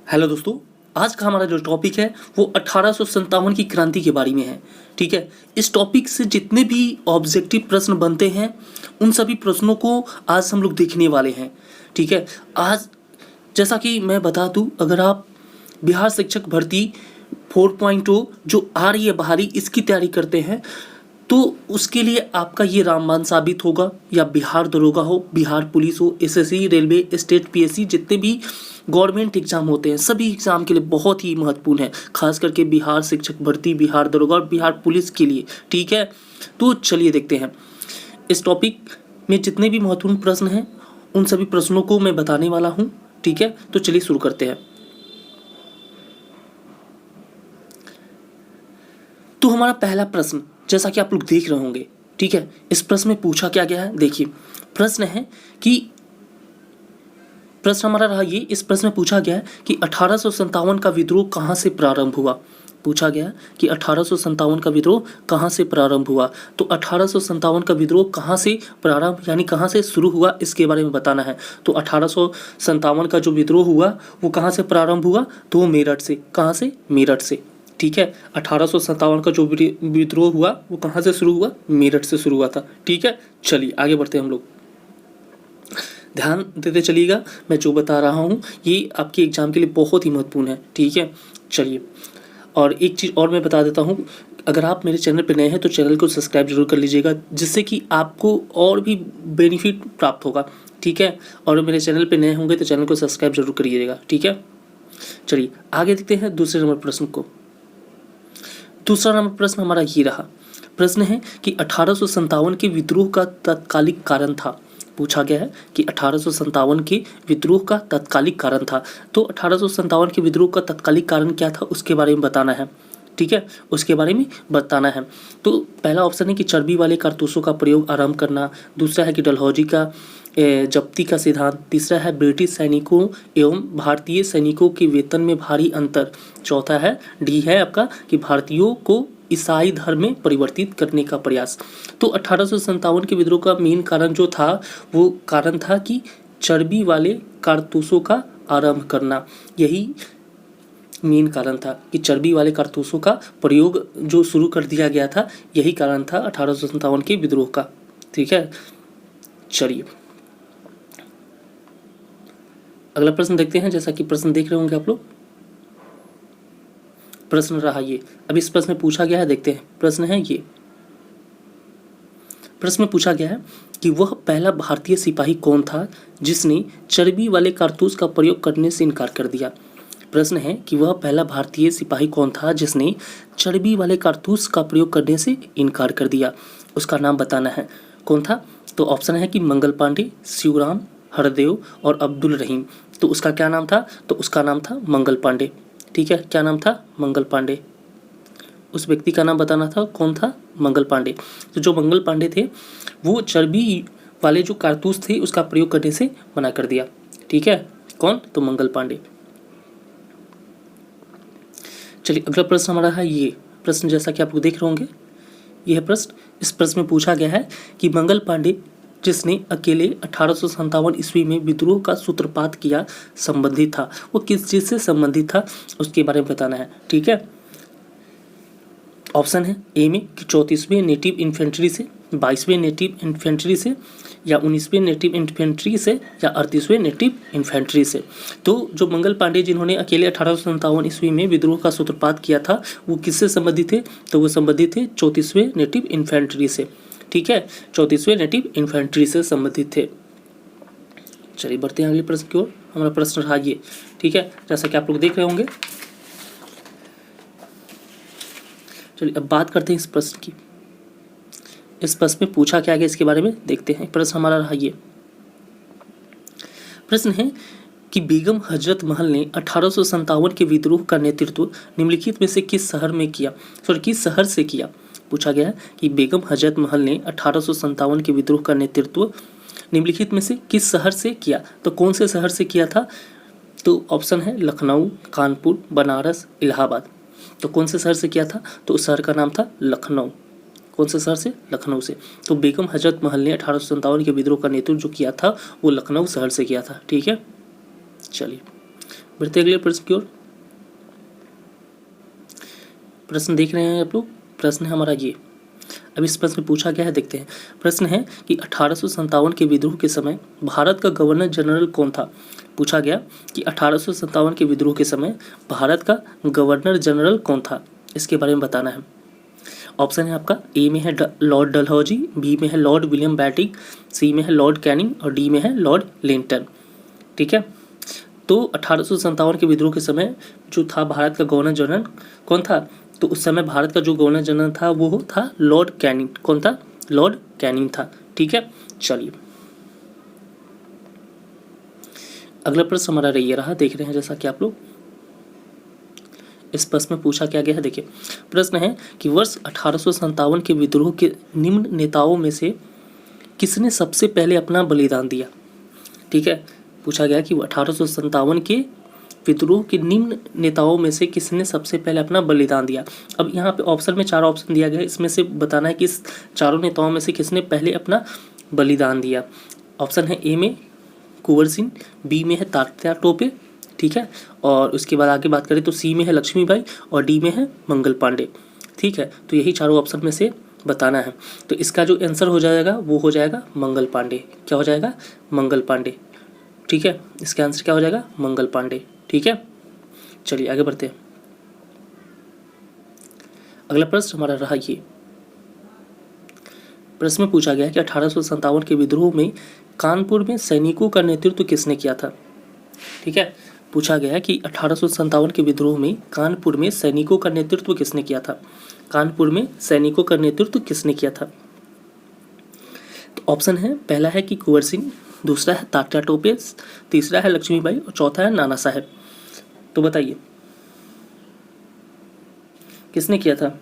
Hello दोस्तों, आज का हमारा जो टॉपिक है वो 1857 की क्रांति के बारे में है। ठीक है, इस टॉपिक से जितने भी ऑब्जेक्टिव प्रश्न बनते हैं उन सभी प्रश्नों को आज हम लोग देखने वाले हैं। ठीक है, आज जैसा कि मैं बता दूं, अगर आप बिहार शिक्षक भर्ती 4.0 जो आ रही है बाहरी, इसकी तैयारी करते हैं तो उसके लिए आपका ये रामबाण साबित होगा। या बिहार दरोगा हो, बिहार पुलिस हो, एसएससी, रेलवे, स्टेट पीएससी, जितने भी गवर्नमेंट एग्जाम होते हैं सभी एग्जाम के लिए बहुत ही महत्वपूर्ण है, खास करके बिहार शिक्षक भर्ती, बिहार दरोगा और बिहार पुलिस के लिए। ठीक है, तो चलिए देखते हैं इस टॉपिक में जितने भी महत्वपूर्ण प्रश्न हैं उन सभी प्रश्नों को मैं बताने वाला हूँ। ठीक है, तो चलिए शुरू करते हैं। तो हमारा पहला प्रश्न, जैसा कि आप लोग देख रहे होंगे, ठीक है, इस प्रश्न में पूछा क्या गया है। देखिए, प्रश्न है कि प्रश्न हमारा रहा ये, इस प्रश्न में पूछा गया है कि 1857 का विद्रोह कहाँ से प्रारंभ हुआ। पूछा गया कि 1857 का विद्रोह कहाँ से प्रारंभ हुआ। तो 1857 का विद्रोह कहाँ से प्रारंभ यानी कहाँ से शुरू हुआ, इसके बारे में बताना है। तो 1857 का जो विद्रोह हुआ वो कहाँ से प्रारंभ हुआ, तो वो मेरठ से। कहाँ से? मेरठ से। ठीक है, 1857 का जो विद्रोह हुआ वो कहाँ से शुरू हुआ, मेरठ से शुरू हुआ था। ठीक है, चलिए आगे बढ़ते हैं हम लोग। ध्यान देते चलिएगा, मैं जो बता रहा हूँ ये आपके एग्जाम के लिए बहुत ही महत्वपूर्ण है। ठीक है, चलिए, और एक चीज़ और मैं बता देता हूँ, अगर आप मेरे चैनल पर नए हैं तो चैनल को सब्सक्राइब जरूर कर लीजिएगा, जिससे कि आपको और भी बेनिफिट प्राप्त होगा। ठीक है, और मेरे चैनल पर नए होंगे तो चैनल को सब्सक्राइब जरूर करिएगा। ठीक है, चलिए आगे देखते हैं दूसरे नंबर प्रश्न को। दूसरा नंबर प्रश्न हमारा ये रहा। प्रश्न है कि 1857 के विद्रोह का तत्कालिक कारण था। पूछा गया है कि 1857 के विद्रोह का तत्कालिक कारण था। तो 1857 के विद्रोह का तत्कालिक कारण क्या था उसके बारे में बताना है। ठीक है, उसके बारे में बताना है। तो पहला ऑप्शन है कि चर्बी वाले कारतूसों का प्रयोग आरंभ करना। दूसरा है कि डलहौजी का जब्ती का सिद्धांत। तीसरा है ब्रिटिश सैनिकों एवं भारतीय सैनिकों के वेतन में भारी अंतर। चौथा है डी है आपका कि भारतीयों को ईसाई धर्म में परिवर्तित करने का प्रयास। तो 1857 के विद्रोह का मेन कारण जो था वो कारण था कि चर्बी वाले कारतूसों का आरंभ करना। यही मेन कारण था कि चर्बी वाले कारतूसों का प्रयोग जो शुरू कर दिया गया था, यही कारण था 1857 के विद्रोह का। ठीक है, चलिए अगला प्रश्न देखते हैं। जैसा कि प्रश्न देख रहे होंगे आप लोग, प्रश्न रहा ये। अब इस प्रश्न में पूछा गया है, देखते हैं। प्रश्न है ये, प्रश्न में पूछा गया है कि वह पहला भारतीय सिपाही कौन था जिसने चर्बी वाले कारतूस का प्रयोग करने से इनकार कर दिया। प्रश्न है कि वह पहला भारतीय सिपाही कौन था जिसने चर्बी वाले कारतूस का प्रयोग करने से इनकार कर दिया, उसका नाम बताना है। कौन था? तो ऑप्शन है कि मंगल पांडे, शिवराम, हरदेव और अब्दुल रहीम। तो उसका क्या नाम था? तो उसका नाम था मंगल पांडे। ठीक है, क्या नाम था? मंगल पांडे। उस व्यक्ति का नाम बताना था। कौन था? मंगल पांडे। तो जो मंगल पांडे थे वो चर्बी वाले जो कारतूस थे उसका प्रयोग करने से मना कर दिया। ठीक है, कौन? तो मंगल पांडे। चलिए अगला प्रश्न हमारा है ये। प्रश्न जैसा कि आप लोग देख रहे होंगे, यह प्रश्न, इस प्रश्न में पूछा गया है कि मंगल पांडे जिसने अकेले 1857 ईस्वी में विद्रोह का सूत्रपात किया संबंधित था, वो किस चीज़ से संबंधित था उसके बारे में बताना है। ठीक है, ऑप्शन है ए में कि 34वें नेटिव इन्फेंट्री से, 22वें नेटिव इन्फेंट्री से, या 19वें नेटिव इन्फेंट्री से, या 38वें नेटिव इन्फेंट्री से। तो जो मंगल पांडे जिन्होंने अकेले 1857 ईस्वी में विद्रोह का सूत्रपात किया था वो किससे संबंधित थे? तो वो संबंधित थे 34वें नेटिव इन्फेंट्री से। ठीक है, 34वें नेटिव इन्फेंट्री से संबंधित थे। चलिए बढ़ते हैं अगले प्रश्न की ओर। हमारा प्रश्न रहा ये। ठीक है, जैसा कि आप लोग देख रहे होंगे। चलिए अब बात करते हैं इस प्रश्न की। इस प्रश्न में पूछा क्या गया इसके बारे में देखते हैं। प्रश्न हमारा रहा ये। प्रश्न है कि बेगम हजरत महल ने 1857 के विद्रोह का नेतृत्व निम्नलिखित में से किस शहर में किया, किस शहर से किया। पूछा गया है कि बेगम हजरत महल ने 1857 के विद्रोह का नेतृत्व निम्नलिखित में से किस शहर से किया। तो कौन से शहर से किया था? तो ऑप्शन है लखनऊ, कानपुर, बनारस, इलाहाबाद। तो कौन से शहर से किया था? तो उस शहर का नाम था लखनऊ। कौन से शहर से? लखनऊ से। तो बेगम हजरत महल ने 1857 के विद्रोह का नेतृत्व जो किया था वो लखनऊ शहर से किया था। ठीक है, चलिए बढ़ते अगले प्रश्न की ओर। प्रश्न देख रहे हैं आप लोग। प्रश्न है हमारा ये। अब इस प्रश्न में पूछा गया है, देखते हैं। प्रश्न है कि 1857 के विद्रोह के समय भारत का गवर्नर जनरल कौन था। पूछा गया कि 1857 के विद्रोह के समय भारत का गवर्नर जनरल कौन था, इसके बारे में बताना है। ऑप्शन है आपका, ए में है लॉर्ड डलहौजी, बी में है लॉर्ड विलियम बैटिंग, सी में है लॉर्ड कैनिंग और डी में है लॉर्ड लिंटन। ठीक है, तो 1857 के विद्रोह के समय जो था भारत का गवर्नर जनरल कौन था, तो उस समय भारत का जो गवर्नर जनरल था वो था लॉर्ड कैनिंग। कौन था? लॉर्ड कैनिंग था। ठीक है, चलिए अगला प्रश्न हमारा ये रहा, देख रहे हैं जैसा कि आप लोग। इस प्रश्न में पूछा क्या गया है, देखिए। प्रश्न है कि वर्ष 1857 के विद्रोह के निम्न नेताओं में से किसने सबसे पहले अपना बलिदान दिया। ठीक है, पूछा गया कि 1857 के विद्रोह के निम्न नेताओं में से किसने सबसे पहले अपना बलिदान दिया। अब यहाँ पे ऑप्शन में 4 ऑप्शन दिया गया है, इसमें से बताना है कि इस चारों नेताओं में से किसने पहले अपना बलिदान दिया। ऑप्शन है ए में कुंवर सिंह, बी में है तात्या टोपे, ठीक है, और उसके बाद आगे बात करें तो सी में है लक्ष्मीबाई और डी में है मंगल पांडे। ठीक है, तो यही चारों ऑप्शन में से बताना है। तो इसका जो आंसर हो जाएगा वो हो जाएगा मंगल पांडे। क्या हो जाएगा? मंगल पांडे। ठीक है, इसका आंसर क्या हो जाएगा? मंगल पांडे। ठीक है, चलिए आगे बढ़ते हैं। अगला प्रश्न हमारा रहा ये। प्रश्न में पूछा गया कि 1857 के विद्रोह में कानपुर में सैनिकों का नेतृत्व किसने किया था। ठीक है, पूछा गया कि 1857 के विद्रोह में कानपुर में सैनिकों का नेतृत्व किसने किया था। कानपुर में सैनिकों का नेतृत्व किसने किया था। तो ऑप्शन है, पहला है कि कुंवर सिंह, दूसरा है तात्या टोपे, तीसरा है लक्ष्मीबाई और चौथा है नाना साहेब। तो बताइए किसने किया था।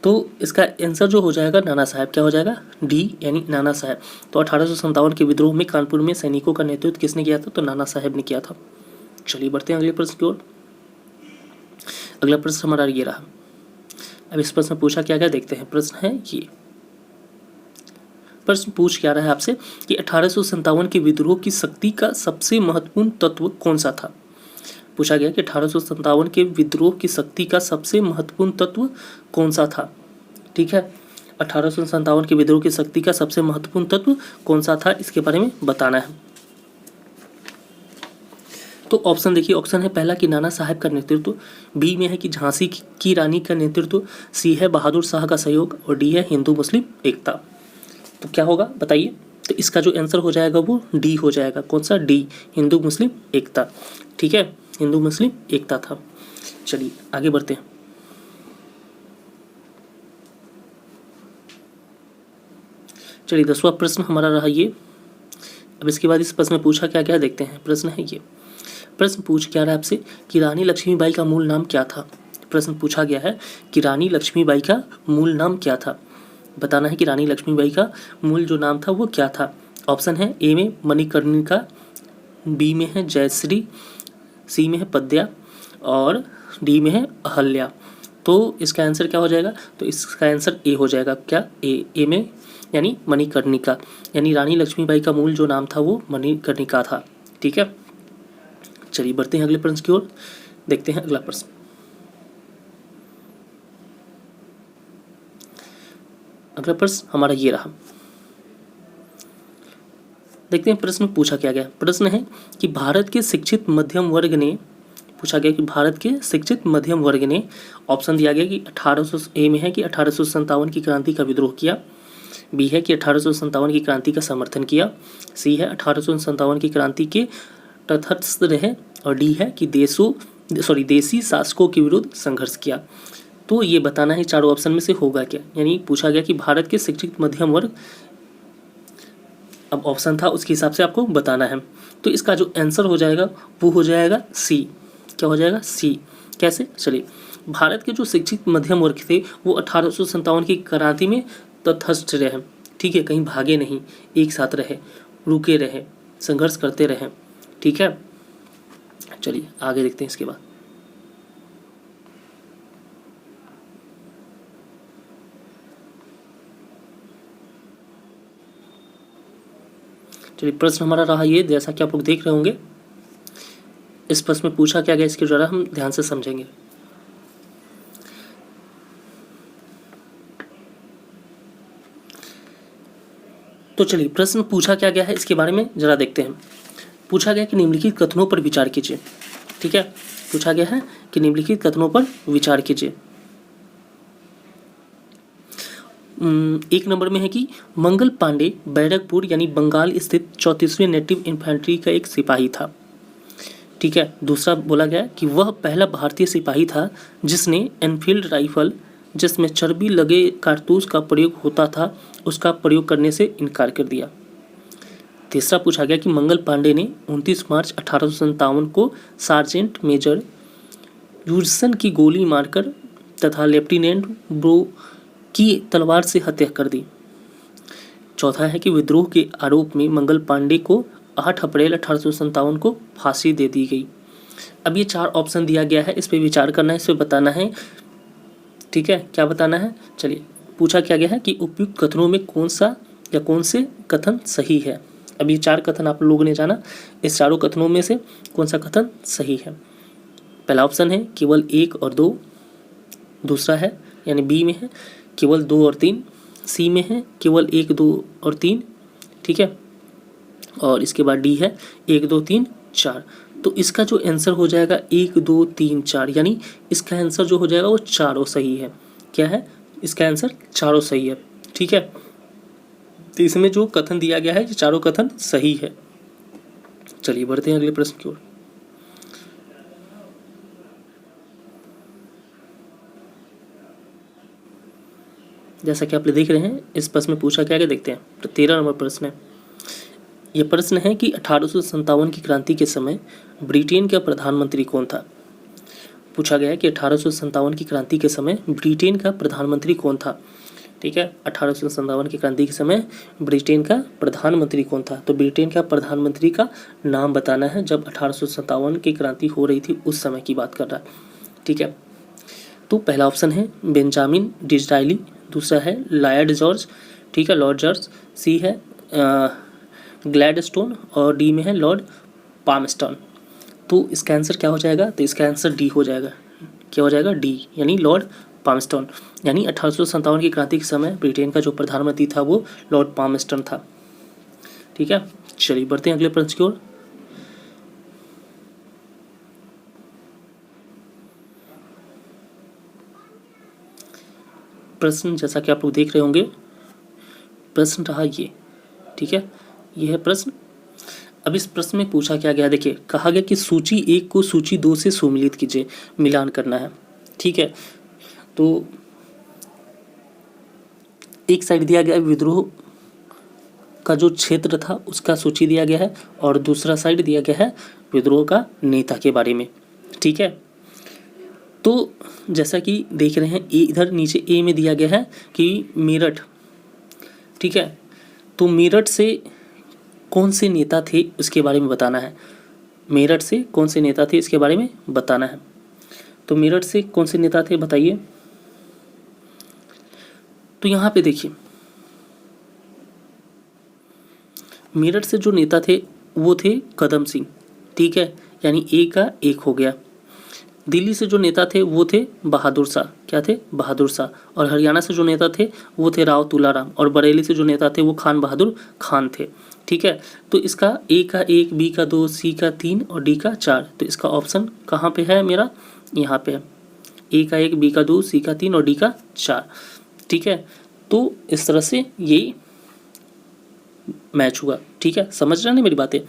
तो इसका आंसर जो हो जाएगा नाना साहब। क्या हो जाएगा? डी, यानी नाना साहब। तो 1857 के विद्रोह में कानपुर में सैनिकों का नेतृत्व किसने किया था? तो नाना साहब ने किया था। चलिए बढ़ते हैं अगले प्रश्न की ओर। अगला प्रश्न हमारा ये रहा। अब इस प्रश्न में पूछा क्या गया, देखते हैं। प्रश्न है ये। प्रश्न पूछ क्या रहा है आपसे कि 1857 के विद्रोह की शक्ति का सबसे महत्वपूर्ण तत्व कौन सा था। पूछा गया कि 1857 के विद्रोह की शक्ति का सबसे महत्वपूर्ण तत्व कौन सा था। ठीक है, 1857 के विद्रोह की शक्ति का सबसे महत्वपूर्ण तत्व कौन सा था, इसके बारे में बताना है। तो ऑप्शन देखिए। ऑप्शन है पहला कि नाना साहब का नेतृत्व, बी में है कि झांसी की रानी का नेतृत्व, सी है बहादुर शाह का सहयोग और डी है हिंदू मुस्लिम एकता। तो क्या होगा बताइए। तो इसका जो आंसर हो जाएगा वो डी हो जाएगा। कौन सा? डी, हिंदू मुस्लिम एकता। ठीक है, हिंदू मुस्लिम एकता था। चलिए आगे बढ़ते हैं। चलिए 10वां प्रश्न हमारा रहा ये। अब इसके बाद इस प्रश्न में पूछा क्या क्या, देखते हैं। प्रश्न है ये। प्रश्न पूछ क्या रहा है आपसे कि रानी लक्ष्मीबाई का मूल नाम क्या था। प्रश्न पूछा गया है कि रानी लक्ष्मीबाई का मूल नाम क्या था। बताना है कि रानी लक्ष्मीबाई का मूल जो नाम था वो क्या था। ऑप्शन है, ए में मणिकर्णिका, बी में है जयश्री, सी में है पद्या और डी में है अहल्या। तो इसका आंसर क्या हो जाएगा? तो इसका आंसर ए हो जाएगा। क्या? ए में यानी मणिकर्णिका, यानी रानी लक्ष्मीबाई का मूल जो नाम था वो मणिकर्णिका था। ठीक है, चलिए बढ़ते हैं अगले प्रश्न की ओर। देखते हैं अगला प्रश्न। अगला प्रश्न हमारा ये रहा। देखते हैं प्रश्न पूछा क्या गया। प्रश्न है कि भारत के शिक्षित मध्यम वर्ग ने, पूछा गया कि भारत के शिक्षित मध्यम वर्ग ने, ऑप्शन दिया गया कि 1800, ए में है कि 1857 की क्रांति का विद्रोह किया, बी है कि 1857 की क्रांति का समर्थन किया, सी है 1857 की क्रांति के तटस्थ रहे और डी है कि देसी शासकों के विरुद्ध संघर्ष किया। तो ये बताना है चारों ऑप्शन में से होगा क्या। यानी पूछा गया कि भारत के शिक्षित मध्यम वर्ग, अब ऑप्शन था उसके हिसाब से आपको बताना है। तो इसका जो आंसर हो जाएगा वो हो जाएगा सी। क्या हो जाएगा? सी। कैसे? चलिए, भारत के जो शिक्षित मध्यम वर्ग थे वो 1857 की क्रांति में तटस्थ रहे। ठीक है, कहीं भागे नहीं, एक साथ रहे, रुके रहे, संघर्ष करते रहे। ठीक है, चलिए आगे देखते हैं इसके बाद। चलिए प्रश्न हमारा रहा ये, जैसा कि आप लोग देख रहे होंगे। इस प्रश्न में पूछा क्या गया इसके द्वारा हम ध्यान से समझेंगे। तो चलिए प्रश्न पूछा क्या गया है इसके बारे में जरा देखते हैं। पूछा गया कि निम्नलिखित कथनों पर विचार कीजिए। ठीक है, पूछा गया है कि निम्नलिखित कथनों पर विचार कीजिए। एक नंबर में है कि मंगल पांडे बैरकपुर यानी बंगाल स्थित 34वीं नेटिव इन्फेंट्री का एक सिपाही था। ठीक है, दूसरा बोला गया कि वह पहला भारतीय सिपाही था जिसने एनफील्ड राइफल जिसमें चर्बी लगे कारतूस का प्रयोग होता था उसका प्रयोग करने से इनकार कर दिया। तीसरा पूछा गया कि मंगल पांडे ने 29 मार्च 1857 को सार्जेंट मेजर यूरसन की गोली मारकर तथा लेफ्टिनेंट ब्रो की तलवार से हत्या कर दी। चौथा है कि विद्रोह के आरोप में मंगल पांडे को 8 अप्रैल 1857 को फांसी दे दी गई। अब ये 4 ऑप्शन दिया गया है, इस पे विचार करना है, इस पे बताना है। ठीक है, क्या बताना है? चलिए, पूछा क्या गया है कि उपयुक्त कथनों में कौन सा या कौन से कथन सही है। अब ये 4 कथन आप लोगों ने जाना, इस चारों कथनों में से कौन सा कथन सही है। पहला ऑप्शन है केवल 1 और 2, दूसरा है यानी बी में है केवल 2 और 3, सी में है केवल 1, 2 और 3, ठीक है, और इसके बाद डी है 1, 2, 3, 4। तो इसका जो आंसर हो जाएगा 1, 2, 3, 4, यानी इसका आंसर जो हो जाएगा वो चारों सही है। क्या है? इसका आंसर चारों सही है। ठीक है, तो इसमें जो कथन दिया गया है ये चारों कथन सही है। चलिए बढ़ते हैं अगले प्रश्न की ओर। जैसा कि आप देख रहे हैं इस प्रश्न में पूछा क्या है देखते हैं। तो 13 नंबर प्रश्न है। यह प्रश्न है कि 1857 की क्रांति के समय ब्रिटेन का प्रधानमंत्री कौन था। पूछा गया है कि 1857 की क्रांति के समय ब्रिटेन का प्रधानमंत्री कौन था। ठीक है, 1857 की क्रांति के समय ब्रिटेन का प्रधानमंत्री कौन था। तो ब्रिटेन का प्रधानमंत्री का नाम बताना है जब 1857 की क्रांति हो रही थी उस समय की बात कर रहा है। ठीक है, तो पहला ऑप्शन है बेंजामिन डिज़रायली, दूसरा है लॉर्ड जॉर्ज, ठीक है, लॉर्ड जॉर्ज, सी है ग्लैडस्टोन और डी में है लॉर्ड पामस्टन। तो इसका आंसर क्या हो जाएगा? तो इसका आंसर डी हो जाएगा। क्या हो जाएगा? डी, यानी लॉर्ड पामस्टन। यानी 1857 की क्रांति के समय ब्रिटेन का जो प्रधानमंत्री था वो लॉर्ड पामस्टन था। ठीक है, चलिए बढ़ते हैं अगले प्रश्न की ओर। प्रश्न जैसा कि आप लोग देख रहे होंगे, प्रश्न रहा ये। ठीक है, यह है प्रश्न। अब इस प्रश्न में पूछा क्या गया, देखिए कहा गया कि सूची 1 को सूची 2 से सुमिलित कीजिए, मिलान करना है। ठीक है, तो एक साइड दिया गया विद्रोह का जो क्षेत्र था उसका सूची दिया गया है और दूसरा साइड दिया गया है विद्रोह का नेता के बारे में। ठीक है, तो जैसा कि देख रहे हैं इधर नीचे ए में दिया गया है कि मेरठ। ठीक है, तो मेरठ से कौन से नेता थे उसके बारे में बताना है। मेरठ से कौन से नेता थे इसके बारे में बताना है। तो मेरठ से कौन से नेता थे बताइए। तो यहाँ पे देखिए मेरठ से जो नेता थे वो थे कदम सिंह। ठीक है, यानी ए का 1 हो गया। दिल्ली से जो नेता थे वो थे बहादुर शाह। क्या थे? बहादुर शाह। और हरियाणा से जो नेता थे वो थे राव तुलाराम। और बरेली से जो नेता थे वो खान बहादुर खान थे। ठीक है, तो इसका ए का 1, बी का 2, सी का 3 और डी का 4। तो इसका ऑप्शन कहाँ पे है मेरा? यहाँ पे है। ए का 1, बी का 2, सी का 3 और डी का 4। ठीक है, तो इस तरह से ये मैच हुआ। ठीक है, समझ रहे हैं मेरी बातें?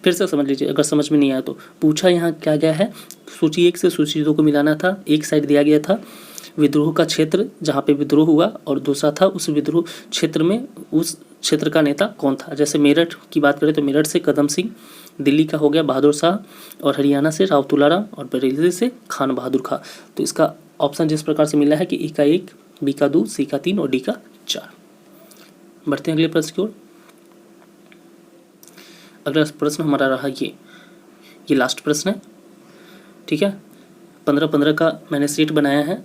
फिर से समझ लीजिए अगर समझ में नहीं आया तो। पूछा यहाँ क्या गया है, सूची 1 से सूची 2 को मिलाना था। एक साइड दिया गया था विद्रोह का क्षेत्र जहाँ पे विद्रोह हुआ और दूसरा था उस विद्रोह क्षेत्र में उस क्षेत्र का नेता कौन था। जैसे मेरठ की बात करें तो मेरठ से कदम सिंह, दिल्ली का हो गया बहादुर शाह और हरियाणा से राव तुलाराम और बरेली से खान बहादुर खां। तो इसका ऑप्शन जिस प्रकार से मिला है कि ए का 1, बी का 2, सी का 3 और डी का 4। बढ़ते हैं अगले प्रश्न की ओर। अगला प्रश्न हमारा रहा ये लास्ट प्रश्न है। ठीक है, 15-15 का मैंने सेट बनाया है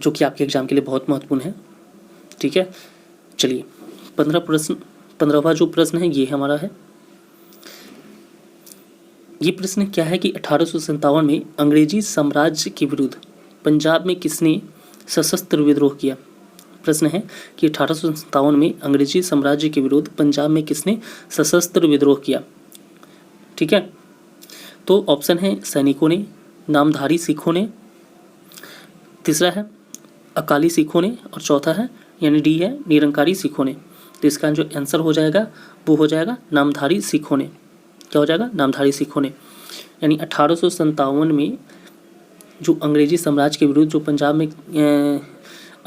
जो कि आपके एग्जाम के लिए बहुत महत्वपूर्ण है। ठीक है, चलिए 15वां जो प्रश्न है ये हमारा है। ये प्रश्न क्या है कि 1857 में अंग्रेजी साम्राज्य के विरुद्ध पंजाब में किसने सशस्त्र विद्रोह किया। प्रश्न है कि 1857 में अंग्रेजी साम्राज्य के विरुद्ध पंजाब में किसने सशस्त्र विद्रोह किया। ठीक है, तो ऑप्शन है सैनिकों ने, नामधारी सिखों ने, तीसरा है अकाली सिखों ने, और चौथा है यानी डी है निरंकारी सिखों ने। तो इसका जो आंसर हो जाएगा वो हो जाएगा नामधारी सिखों ने। क्या हो जाएगा? नामधारी सिखों ने। यानी 1857 में जो अंग्रेजी साम्राज्य के विरुद्ध जो पंजाब में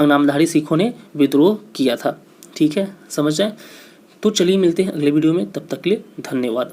नामधारी सिखों ने विद्रोह किया था। ठीक है, समझ जाए। तो चलिए मिलते हैं अगले वीडियो में, तब तक के लिए धन्यवाद।